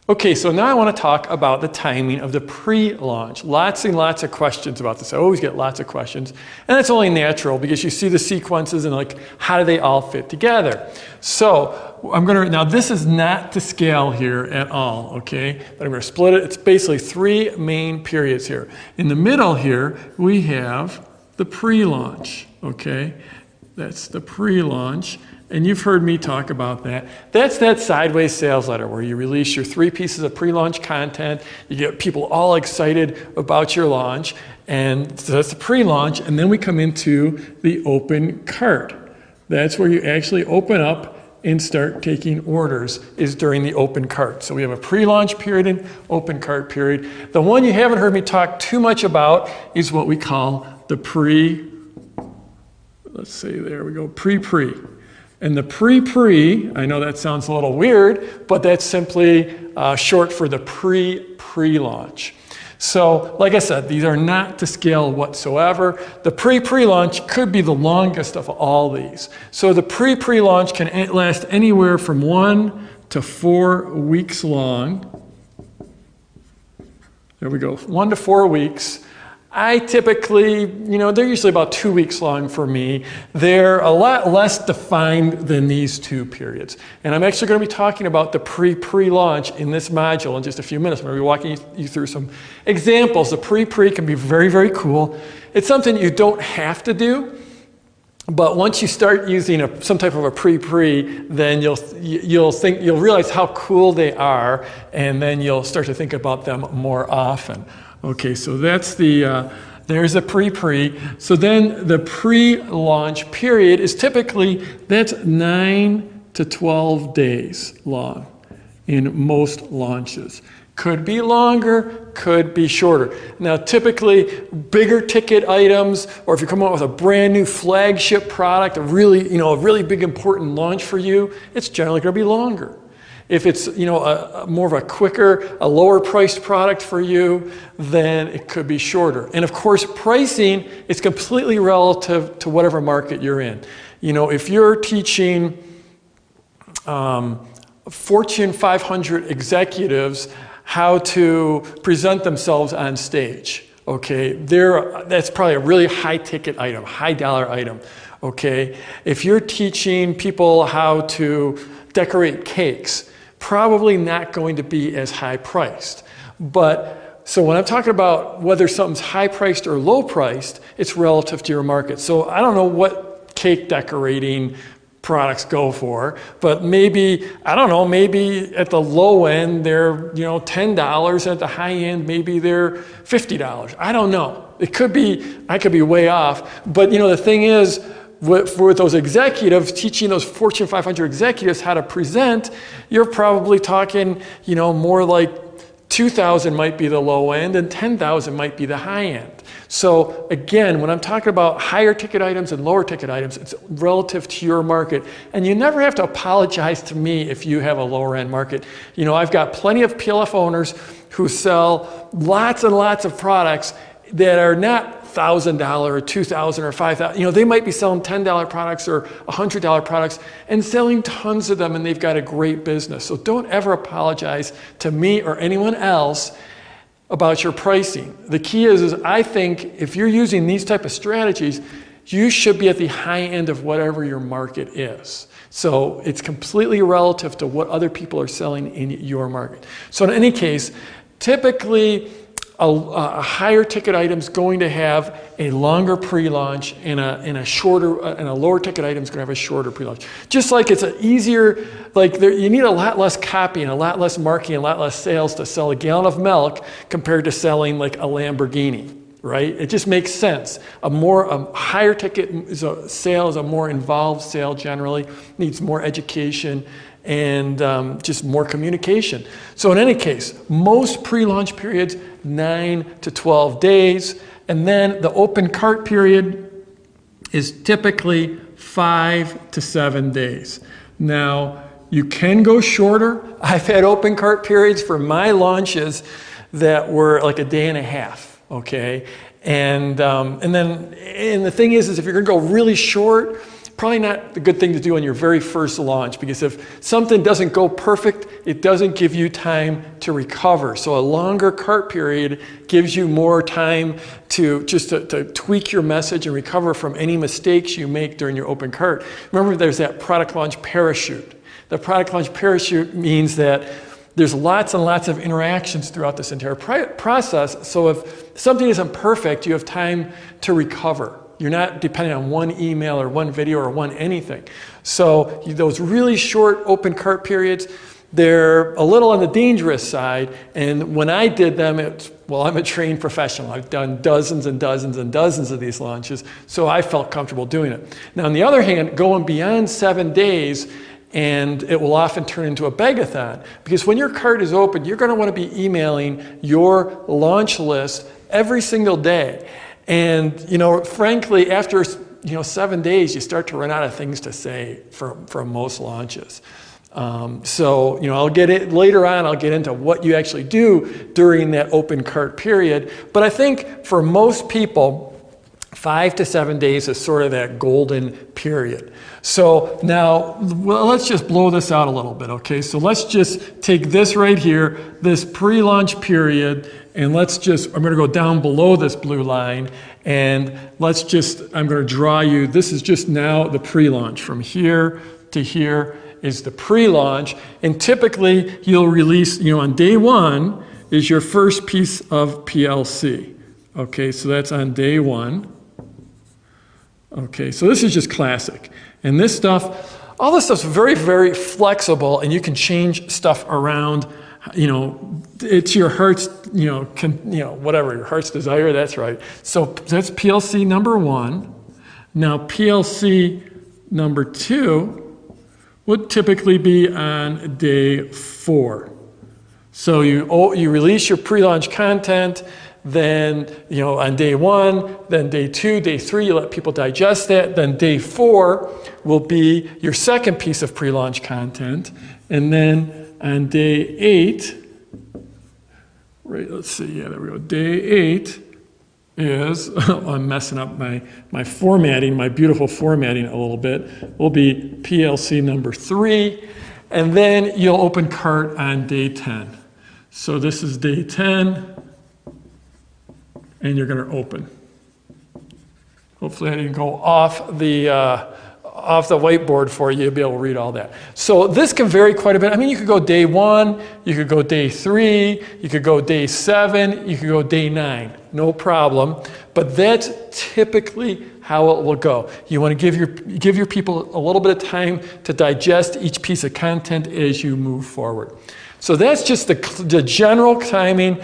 Okay, so now I want to talk about the timing of the pre-launch. Lots and lots of questions about this. I always get lots of questions. And that's only natural because you see the sequences and like, how do they all fit together? So now this is not to scale here at all, okay? But I'm going to split it. It's basically 3 main periods here. In the middle here, we have the pre-launch, okay? That's the pre-launch. And you've heard me talk about that. That's that sideways sales letter where you release your 3 pieces of pre-launch content. You get people all excited about your launch. And so that's the pre-launch. And then we come into the open cart. That's where you actually open up and start taking orders, is during the open cart. So we have a pre-launch period and open cart period. The one you haven't heard me talk too much about is what we call the let's say there we go, pre-pre. And the pre-pre, I know that sounds a little weird, but that's simply short for the pre-launch. So, like I said, these are not to scale whatsoever. The pre-launch could be the longest of all these. So the pre-launch can last anywhere from 1 to 4 weeks long. There we go, 1 to 4 weeks. I typically, they're usually about 2 weeks long for me. They're a lot less defined than these 2 periods. And I'm actually going to be talking about the pre-launch in this module in just a few minutes. I'm going to be walking you through some examples. The pre can be very, very cool. It's something you don't have to do. But once you start using some type of a pre, then you'll realize how cool they are, and then you'll start to think about them more often. Okay, so that's there's a pre. So then the pre-launch period is that's 9 to 12 days long in most launches. Could be longer, could be shorter. Now typically bigger ticket items, or if you're coming out with a brand new flagship product, a really big important launch for you, it's generally going to be longer. If it's more of a quicker, a lower priced product for you, then it could be shorter. And of course, pricing is completely relative to whatever market you're in. If you're teaching Fortune 500 executives how to present themselves on stage, okay, that's probably a really high ticket item, high dollar item, okay? If you're teaching people how to decorate cakes, probably not going to be as high priced. So when I'm talking about whether something's high priced or low priced, it's relative to your market. So I don't know what cake decorating products go for, but maybe at the low end they're $10, at the high end maybe they're $50. I don't know. I could be way off, but the thing is, for those executives, teaching those Fortune 500 executives how to present, you're probably talking, more like 2,000 might be the low end and 10,000 might be the high end. So again, when I'm talking about higher ticket items and lower ticket items, it's relative to your market. And you never have to apologize to me if you have a lower end market. I've got plenty of PLF owners who sell lots and lots of products that are not $1,000 or $2,000 or $5,000. They might be selling $10 products or $100 products and selling tons of them, and they've got a great business. So don't ever apologize to me or anyone else about your pricing. The key is I think if you're using these type of strategies, you should be at the high end of whatever your market is. So it's completely relative to what other people are selling in your market. So in any case, typically a higher ticket item is going to have a longer pre-launch, and a lower ticket item is going to have a shorter pre-launch. Just like it's you need a lot less copy and a lot less marketing, a lot less sales to sell a gallon of milk compared to selling like a Lamborghini, right? It just makes sense. A higher ticket sale is a more involved sale generally, needs more education and just more communication. So in any case, most pre-launch periods, 9 to 12 days. And then the open cart period is typically 5 to 7 days. Now, you can go shorter. I've had open cart periods for my launches that were like a day and a half, okay? And the thing is if you're gonna go really short, probably not the good thing to do on your very first launch, because if something doesn't go perfect, it doesn't give you time to recover. So a longer cart period gives you more time to just to tweak your message and recover from any mistakes you make during your open cart. Remember, there's that product launch parachute. The product launch parachute means that there's lots and lots of interactions throughout this entire process. So if something isn't perfect, you have time to recover. You're not depending on one email or one video or one anything. So those really short open cart periods, they're a little on the dangerous side. And when I did them, well, I'm a trained professional. I've done dozens and dozens and dozens of these launches, so I felt comfortable doing it. Now, on the other hand, going beyond 7 days, and it will often turn into a begathon, because when your cart is open, you're going to want to be emailing your launch list every single day. And frankly, after 7 days, you start to run out of things to say for most launches. So I'll get it later on. I'll get into what you actually do during that open cart period. But I think for most people, 5 to 7 days is sort of that golden period. So now, let's just blow this out a little bit, okay? So let's just take this right here, this pre-launch period, and I'm going to go down below this blue line, and I'm going to draw you, this is just now the pre-launch. From here to here is the pre-launch, and typically you'll release, on day 1 is your first piece of PLC. Okay, so that's on day 1. Okay, so this is just classic. And this stuff, all this stuff's very, very flexible, and you can change stuff around. It's your heart's, whatever, your heart's desire, that's right. So that's PLC number 1. Now PLC number 2 would typically be on day 4. So you release your pre-launch content, then on day 1, then day 2, day 3, you let people digest that. Then day 4 will be your second piece of pre-launch content, and then on day 8, right? Let's see. Yeah, there we go. Day 8 is I'm messing up my formatting, my beautiful formatting a little bit. Will be PLC number 3, and then you'll open cart on day 10. So this is day 10. And you're going to open. Hopefully I didn't go off the whiteboard for you. You'll be able to read all that. So this can vary quite a bit. I mean, you could go day 1, you could go day 3, you could go day 7, you could go day 9. No problem. But that's typically how it will go. You want to give your people a little bit of time to digest each piece of content as you move forward. So that's just the general timing.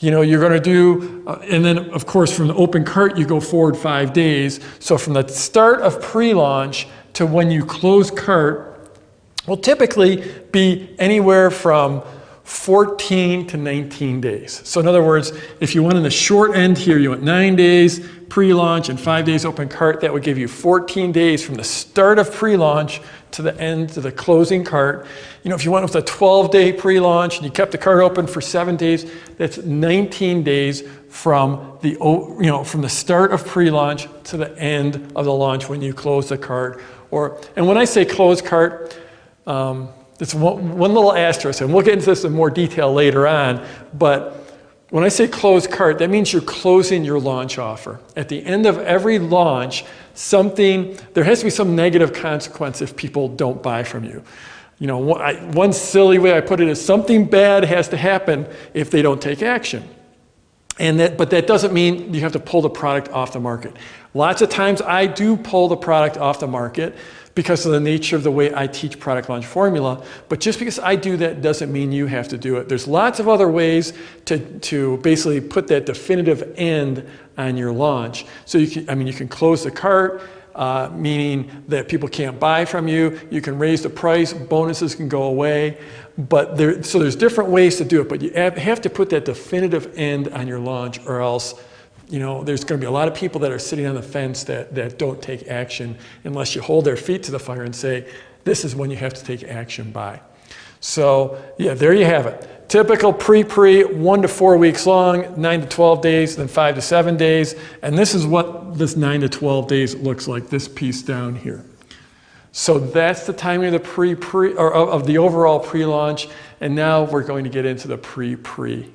You're going to do, and then of course from the open cart you go forward 5 days. So from the start of pre-launch to when you close cart will typically be anywhere from 14 to 19 days. So in other words, if you went in the short end here, you went 9 days pre-launch and 5 days open cart, that would give you 14 days from the start of pre-launch to the end, to the closing cart. If you went with a 12-day pre-launch and you kept the cart open for 7 days, that's 19 days from the start of pre-launch to the end of the launch when you close the cart. And when I say close cart, it's one little asterisk, and we'll get into this in more detail later on, but when I say close cart, that means you're closing your launch offer. At the end of every launch, there has to be some negative consequence if people don't buy from you. One silly way I put it is something bad has to happen if they don't take action. But that doesn't mean you have to pull the product off the market. Lots of times I do pull the product off the market because of the nature of the way I teach product launch formula. But just because I do that doesn't mean you have to do it. There's lots of other ways to basically put that definitive end on your launch. So you can close the cart, meaning that people can't buy from you. You can raise the price, bonuses can go away. So there's different ways to do it, but you have to put that definitive end on your launch, or else there's going to be a lot of people that are sitting on the fence that don't take action unless you hold their feet to the fire and say, this is when you have to take action by. So yeah, there you have it. Typical pre-pre, 1 to 4 weeks long, 9 to 12 days, then 5 to 7 days. And this is what this 9 to 12 days looks like, this piece down here. So that's the timing of the of the overall pre-launch, and now we're going to get into the pre-pre.